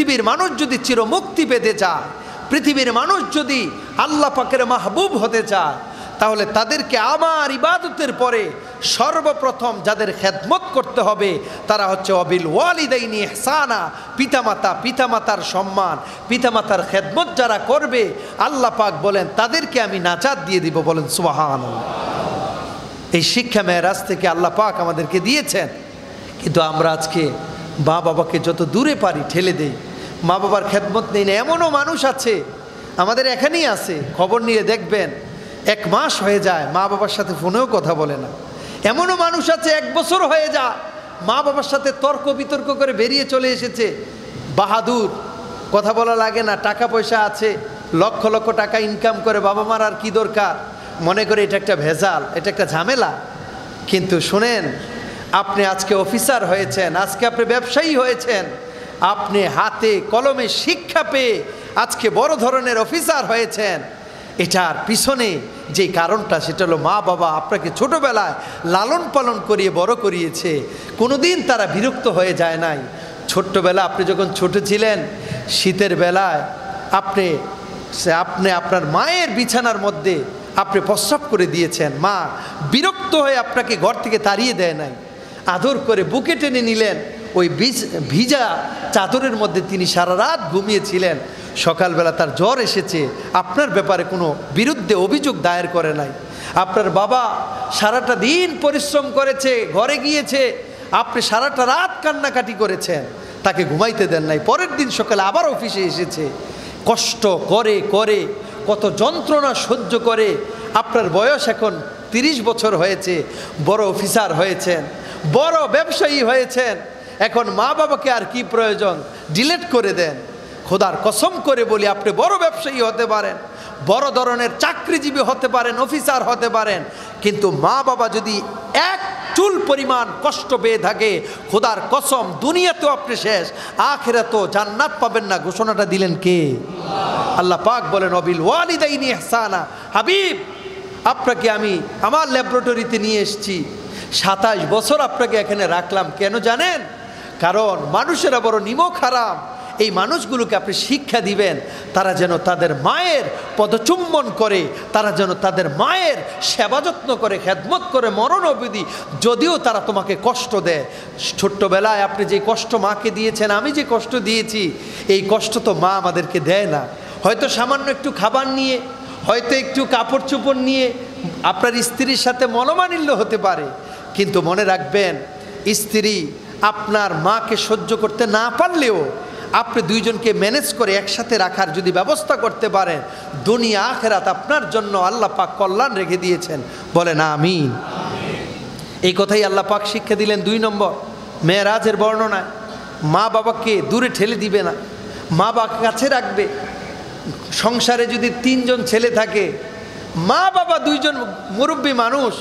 পৃথিবীর মানুষ যদি চিরমুক্তি পেতে চায়, পৃথিবীর মানুষ যদি আল্লাহ পাকের মাহবুব হতে চায়, তাহলে তাদেরকে আমার ইবাদতের পরে সর্বপ্রথম যাদের খেদমত করতে হবে তারা হচ্ছে অবিল ওয়ালিদাইনি ইহসানা, পিতামাতা, পিতামাতার সম্মান, পিতামাতার খেদমত যারা করবে আল্লাহ পাক বলেন তাদেরকে আমি নাজাত দিয়ে দিব। বলেন সুবহানাল্লাহ। এই শিক্ষা মেরাজ থেকে আল্লাহ পাক আমাদেরকে দিয়েছেন। কিন্তু আমরা আজকে মা বাবাকে যত দূরে পারি ঠেলে দেই, মা বাবার খেদমত নেই না। এমনও মানুষ আছে, আমাদের এখানেই আছে, খবর নিয়ে দেখবেন 1 মাস হয়ে যায় মা বাবার সাথে ফোনেও কথা বলে না। এমনও মানুষ আছে 1 বছর হয়ে যায় মা বাবার সাথে তর্ক বিতর্ক করে বেরিয়ে চলে এসেছে। বাহাদুর, কথা বলা লাগে না, টাকা পয়সা আছে, লক্ষ লক্ষ টাকা ইনকাম করে, বাবা মার আর কি দরকার, মনে করে এটা একটা ভেজাল, এটা একটা ঝামেলা। কিন্তু শুনেন, আপনি আজকে অফিসার হয়েছেন, আজকে আপনি ব্যবসায়ী হয়েছেন, আপনি হাতে কলমে শিক্ষা পেয়ে আজকে বড় ধরনের অফিসার হয়েছেন, এটার পিছনে যে কারণটা সেটা হলো মা বাবা আপনাকে ছোটোবেলায় লালন পালন করিয়ে বড় করিয়েছে। কোনোদিন তারা বিরক্ত হয়ে যায় নাই। ছোট্টবেলা আপনি যখন ছোট ছিলেন, শীতের বেলায় আপনি আপনার মায়ের বিছানার মধ্যে আপনি প্রস্রাব করে দিয়েছেন, মা বিরক্ত হয়ে আপনাকে ঘর থেকে তাড়িয়ে দেয় নাই, আদর করে বুকে টেনে নিলেন, ওই ভিজা চাদরের মধ্যে তিনি সারা রাত ঘুমিয়েছিলেন। সকালবেলা তার জ্বর এসেছে, আপনার ব্যাপারে কোনো বিরুদ্ধে অভিযোগ দায়ের করে নাই। আপনার বাবা সারাটা দিন পরিশ্রম করেছে, ঘরে গিয়েছে, আপনি সারাটা রাত কান্নাকাটি করেছেন, তাকে ঘুমাইতে দেন নাই। পরের দিন সকালে আবার অফিসে এসেছে, কষ্ট করে করে কত যন্ত্রণা সহ্য করে আপনার বয়স এখন 30 বছর হয়েছে, বড় অফিসার হয়েছেন, বড় ব্যবসায়ী হয়েছেন। এখন মা বাবাকে আর কি প্রয়োজন, ডিলিট করে দেন। খোদার কসম করে বলি, আপনি বড় ব্যবসায়ী হতে পারেন, বড় ধরনের চাকরিজীবী হতে পারেন, অফিসার হতে পারেন, কিন্তু মা বাবা যদি এক চুল পরিমাণ কষ্ট পেয়ে থাকে, খোদার কসম দুনিয়াতেও আপনি শেষ, আখিরাতেও জান্নাত পাবেন না। ঘোষণাটা দিলেন কে? আল্লাহ পাক বলেন অবিল ওয়ালিদাইনি ইহসানা। হাবিব, আপনাকে আমি আমার ল্যাবরেটরিতে নিয়ে এসেছি, 27 বছর আপনাকে এখানে রাখলাম। কেন জানেন? কারণ মানুষেরা বড় নিমক হারাম। এই মানুষগুলোকে আপনি শিক্ষা দিবেন, তারা যেন তাদের মায়ের পদচুম্বন করে, তারা যেন তাদের মায়ের সেবা যত্ন করে, খেদমত করে মরণ অবধি, যদিও তারা তোমাকে কষ্ট দেয়। ছোট্টবেলায় আপনি যে কষ্ট মাকে দিয়েছেন, আমি যে কষ্ট দিয়েছি, এই কষ্ট তো মা আমাদেরকে দেয় না। হয়তো সামান্য একটু খাবার নিয়ে, হয়তো একটু কাপড় চোপড় নিয়ে আপনার স্ত্রীর সাথে মনোমালিন্য হতে পারে, কিন্তু মনে রাখবেন, স্ত্রী আপনার মাকে সহ্য করতে না পারলেও আপনি দুইজনকে ম্যানেজ করে একসাথে রাখার যদি ব্যবস্থা করতে পারেন, দুনিয়া আখিরাত আপনার জন্য আল্লাহ পাক কল্যাণ রেখে দিয়েছেন। বলেন আমিন। এই কথাই আল্লাহ পাক শিক্ষা দিলেন 2 নম্বর মেরাজের বর্ণনায়। মা বাবাকে দূরে ঠেলে দিবে না, মা বাবাকে কাছে রাখবে। সংসারে যদি 3 জন ছেলে থাকে, মা বাবা 2 জন মুরব্বী মানুষ,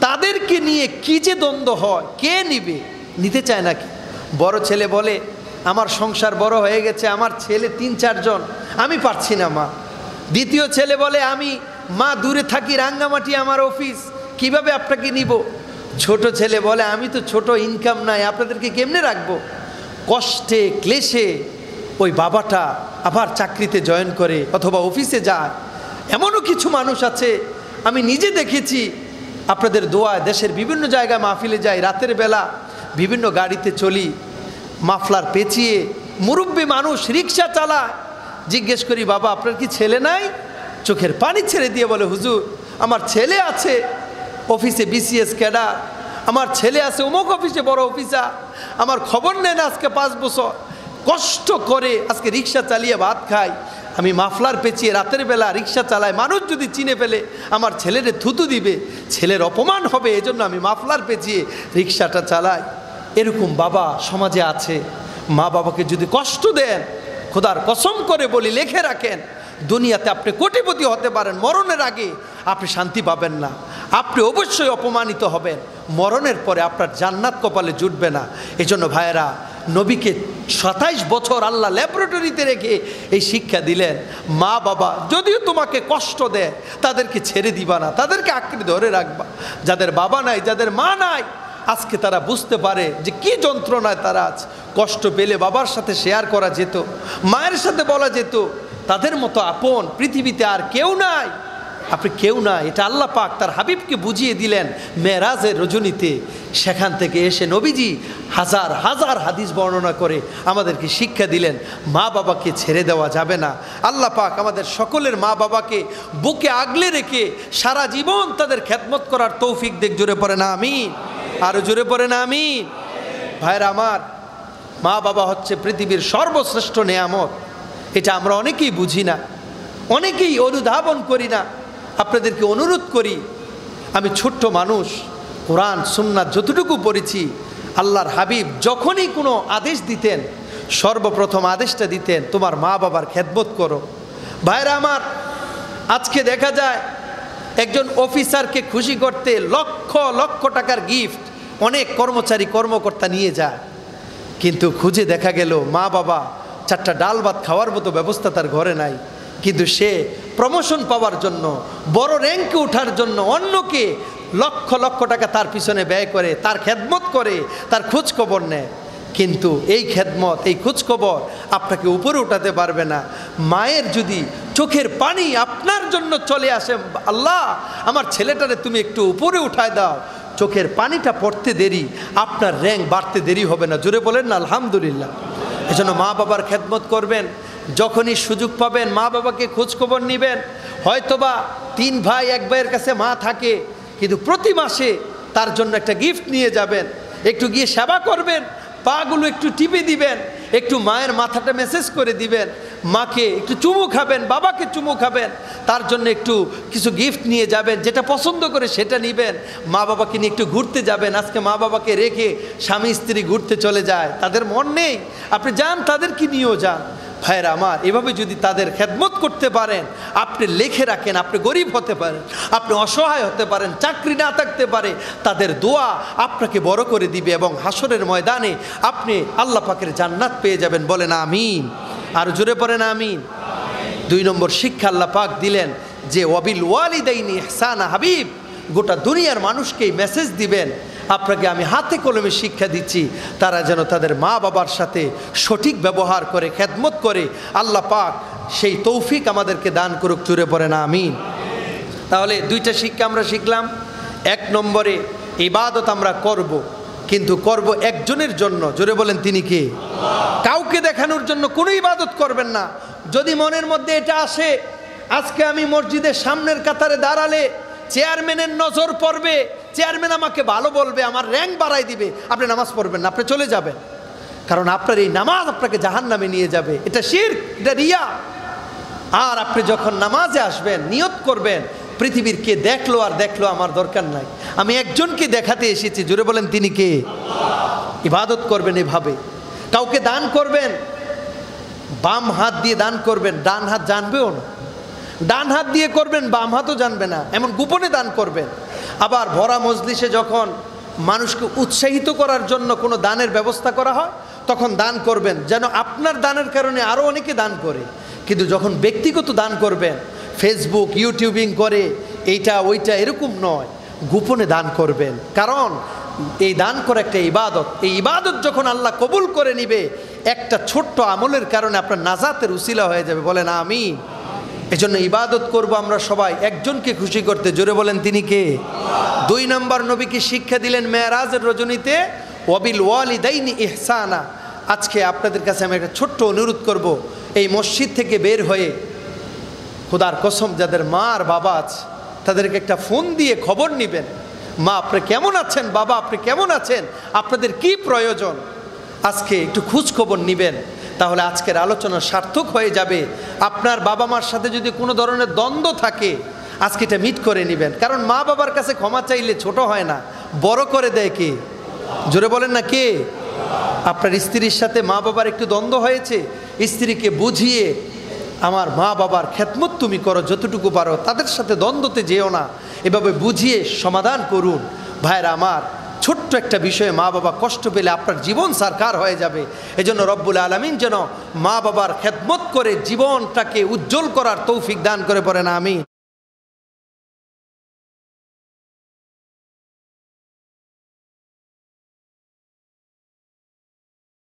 তাদেরকে নিয়ে কি যে দ্বন্দ্ব হয়, কে নিবে? নিতে চায় নাকি? বড় ছেলে বলে আমার সংসার বড় হয়ে গেছে, আমার ছেলে 3-4 জন, আমি পারছি না মা। দ্বিতীয় ছেলে বলে আমি মা দূরে থাকি, রাঙ্গামাটি আমার অফিস, কিভাবে আপনাকে নিব? ছোট ছেলে বলে আমি তো ছোট, ইনকাম নাই, আপনাদেরকে কেমনে রাখবো? কষ্টে ক্লেশে ওই বাবাটা আবার চাকরিতে জয়েন করে অথবা অফিসে যায়। এমনও কিছু মানুষ আছে, আমি নিজে দেখেছি, আপনাদের দোয়ায় দেশের বিভিন্ন জায়গায় মাহফিলে যাই, রাতের বেলা বিভিন্ন গাড়িতে চলি, মাফলার পেঁচিয়ে মুরব্বী মানুষ রিক্সা চালায়। জিজ্ঞেস করি, বাবা আপনার কি ছেলে নাই? চোখের পানি ছেড়ে দিয়ে বলে, হুজুর আমার ছেলে আছে অফিসে BCS ক্যাডার, আমার ছেলে আছে অমুক অফিসে বড় অফিসার, আমার খবর নেন আজকে 5 বছর কষ্ট করে আজকে রিক্সা চালিয়ে ভাত খাই, আমি মাফলার পেঁচিয়ে রাতের বেলা রিক্সা চালাই, মানুষ যদি চিনে ফেলে আমার ছেলেরে থুতু দিবে, ছেলের অপমান হবে, এজন্য আমি মাফলার পেঁচিয়ে রিক্সাটা চালাই। এরকম বাবা সমাজে আছে। মা বাবাকে যদি কষ্ট দেন, খোদার কসম করে বলি, লিখে রাখেন, দুনিয়াতে আপনি কোটিপতি হতে পারেন, মরণের আগে আপনি শান্তি পাবেন না, আপনি অবশ্যই অপমানিত হবেন, মরণের পরে আপনার জান্নাত কপালে জুটবে না। এজন্য ভাইয়েরা, নবীকে 27 বছর আল্লাহ ল্যাবরেটরিতে রেখে এই শিক্ষা দিলেন, মা বাবা যদিও তোমাকে কষ্ট দেয়, তাদেরকে ছেড়ে দিবা না, তাদেরকে আঁকড়ে ধরে রাখবা। যাদের বাবা নাই, যাদের মা নাই, আজকে তারা বুঝতে পারে যে কি যন্ত্রণায় তারা আজ কষ্ট পেলে বাবার সাথে শেয়ার করা যেত, মায়ের সাথে বলা যেত, তাদের মতো আপন পৃথিবীতে আর কেউ নাই। আপনি কেউ না, এটা আল্লাহ পাক তার হাবিবকে বুঝিয়ে দিলেন মেরাজের রজনীতে। সেখান থেকে এসে নবীজি হাজার হাজার হাদিস বর্ণনা করে আমাদেরকে শিক্ষা দিলেন মা বাবাকে ছেড়ে দেওয়া যাবে না। আল্লাহ পাক আমাদের সকলের মা বাবাকে বুকে আগলে রেখে সারা জীবন তাদের খেদমত করার তৌফিক দেখ। জোরে পড়ে না আমিন, আরো জোরে পড়ে না আমিন। ভাইরা আমার, মা বাবা হচ্ছে পৃথিবীর সর্বশ্রেষ্ঠ নেয়ামত। এটা আমরা অনেকেই বুঝি না, অনেকেই অনুধাবন করি না। আপনাদেরকে অনুরোধ করি, আমি ছোট্ট মানুষ, কোরআন সুন্নাত যতটুকু পড়েছি, আল্লাহর হাবিব যখনই কোনো আদেশ দিতেন সর্বপ্রথম আদেশটা দিতেন তোমার মা বাবার খেদমত করো। ভাইরা আমার, আজকে দেখা যায় একজন অফিসারকে খুশি করতে লক্ষ লক্ষ টাকার গিফট অনেক কর্মচারী কর্মকর্তা নিয়ে যায়, কিন্তু খুঁজে দেখা গেল মা বাবা চারটা ডাল ভাত খাওয়ার মতো ব্যবস্থা তার ঘরে নাই। কিন্তু সে প্রমোশন পাওয়ার জন্য, বড় র্যাঙ্কে ওঠার জন্য অন্যকে লক্ষ লক্ষ টাকা তার পিছনে ব্যয় করে, তার খেদমত করে, তার খোঁজ খবর নেয়। কিন্তু এই খেদমত, এই খোঁজ খবর আপনাকে উপরে উঠাতে পারবে না। মায়ের যদি চোখের পানি আপনার জন্য চলে আসে, আল্লাহ আমার ছেলেটারে তুমি একটু উপরে উঠায় দাও, চোখের পানিটা পড়তে দেরি, আপনার র্যাঙ্ক বাড়তে দেরি হবে না। জোরে বলেন না আলহামদুলিল্লাহ। এজন্য মা বাবার খেদমত করবেন, যখনই সুযোগ পাবেন মা বাবাকে খোঁজখবর নেবেন। হয়তোবা 3 ভাই 1 ভাইয়ের কাছে মা থাকে, কিন্তু প্রতি মাসে তার জন্য একটা গিফট নিয়ে যাবেন, একটু গিয়ে সেবা করবেন, পাগুলো একটু টিপে দিবেন, একটু মায়ের মাথাটা মেসেজ করে দিবেন, মাকে একটু চুমু খাবেন, বাবাকে চুমু খাবেন, তার জন্য একটু কিছু গিফট নিয়ে যাবেন, যেটা পছন্দ করে সেটা নেবেন। মা বাবাকে নিয়ে একটু ঘুরতে যাবেন। আজকে মা বাবাকে রেখে স্বামী স্ত্রী ঘুরতে চলে যায়, তাদের মন নেই, আপনি যান, তাদেরকে নিয়েও যান। ভাইরা আমার, এভাবে যদি তাদের খেদমত করতে পারেন, আপনি লিখে রাখেন, আপনি গরিব হতে পারেন, আপনি অসহায় হতে পারেন, চাকরি না থাকতে পারে, তাদের দোয়া আপনাকে বড় করে দিবে এবং হাসরের ময়দানে আপনি আল্লাহ পাকের জান্নাত পেয়ে যাবেন। বলেন আমিন, আর জোরে পড়েন আমিন। 2 নম্বর শিক্ষা আল্লাহ পাক দিলেন যে ওয়াবিল ওয়ালিদাইনি ইহসানা। হাবিব গোটা দুনিয়ার মানুষকেই মেসেজ দিবেন, আপনাকে আমি হাতে কলমে শিক্ষা দিচ্ছি, তারা যেন তাদের মা বাবার সাথে সঠিক ব্যবহার করে, খেদমত করে। আল্লাহ পাক সেই তৌফিক আমাদেরকে দান করুক। জোরে পড়ে না আমিন। তাহলে 2টা শিক্ষা আমরা শিখলাম। 1 নম্বরে ইবাদত আমরা করব, কিন্তু করব একজনের জন্য। জোরে বলেন তিনি কে? কাউকে দেখানোর জন্য কোনো ইবাদত করবেন না। যদি মনের মধ্যে এটা আসে আজকে আমি মসজিদের সামনের কাতারে দাঁড়ালে চেয়ারম্যানের নজর পড়বে, চেয়ারম্যান আমাকে ভালো বলবে, আমার র্যাঙ্ক বাড়াই দিবে, আপনি নামাজ পড়বেন না, আপনি চলে যাবেন। কারণ আপনার এই নামাজ আপনাকে জাহান্নামে নিয়ে যাবে। এটা শিরক, এটা রিয়া। আর আপনি যখন নামাজে আসবেন নিয়ত করবেন পৃথিবীর কে দেখলো আর দেখলো আমার দরকার নাই, আমি একজনকে দেখাতে এসেছি। জোরে বলেন তিনি কে? ইবাদত করবেন এভাবে। কাউকে দান করবেন, বাম হাত দিয়ে দান করবেন, ডান হাত জানবেও না। ডান হাত দিয়ে করবেন, বাম হাতও জানবে না, এমন গোপনে দান করবেন। আবার ভরা মজলিসে যখন মানুষকে উৎসাহিত করার জন্য কোনো দানের ব্যবস্থা করা হয় তখন দান করবেন, যেন আপনার দানের কারণে আরও অনেকে দান করে। কিন্তু যখন ব্যক্তিগত দান করবেন, ফেসবুক ইউটিউবিং করে এইটা ওইটা এরকম নয়, গোপনে দান করবেন। কারণ এই দান করা একটা ইবাদত। এই ইবাদত যখন আল্লাহ কবুল করে নিবে, একটা ছোট্ট আমলের কারণে আপনার নাজাতের উসিলা হয়ে যাবে। বলেন আমিন। এজন্য ইবাদত করব আমরা সবাই একজনকে খুশি করতে। জোরে বলেন তিনি কে? 2 নম্বর নবীকে শিক্ষা দিলেন মেরাজের রজনীতে ওয়াবিল ওয়ালিদাইনি ইহসানা। আজকে আপনাদের কাছে আমি একটা ছোট্ট অনুরোধ করব, এই মসজিদ থেকে বের হয়ে খোদার কসম যাদের মা আর বাবা আছে তাদেরকে একটা ফোন দিয়ে খবর নেবেন, মা আপনি কেমন আছেন, বাবা আপনি কেমন আছেন, আপনাদের কি প্রয়োজন, আজকে একটু খোঁজ খবর নেবেন। তাহলে আজকের আলোচনা সার্থক হয়ে যাবে। আপনার বাবা মার সাথে যদি কোনো ধরনের দ্বন্দ্ব থাকে আজকে এটা মিট করে নেবেন। কারণ মা বাবার কাছে ক্ষমা চাইলে ছোট হয় না, বড় করে দেয় কে? জোরে বলেন না কে? আপনার স্ত্রীর সাথে মা বাবার একটু দ্বন্দ্ব হয়েছে, স্ত্রীকে বুঝিয়ে আমার মা বাবার খেদমত তুমি করো যতটুকু পারো, তাদের সাথে দ্বন্দ্বতে যেও না, এভাবে বুঝিয়ে সমাধান করুন। ভাইরা আমার, ছোট্ট একটা বিষয়ে মা বাবা কষ্ট পেলে আপনার জীবন সারকার হয়ে যাবে। এজন্য রব্বুল আলামিন যেন মা বাবার খেদমত করে জীবনটাকে উজ্জ্বল করার তৌফিক দান করে। পড়েন আমিন।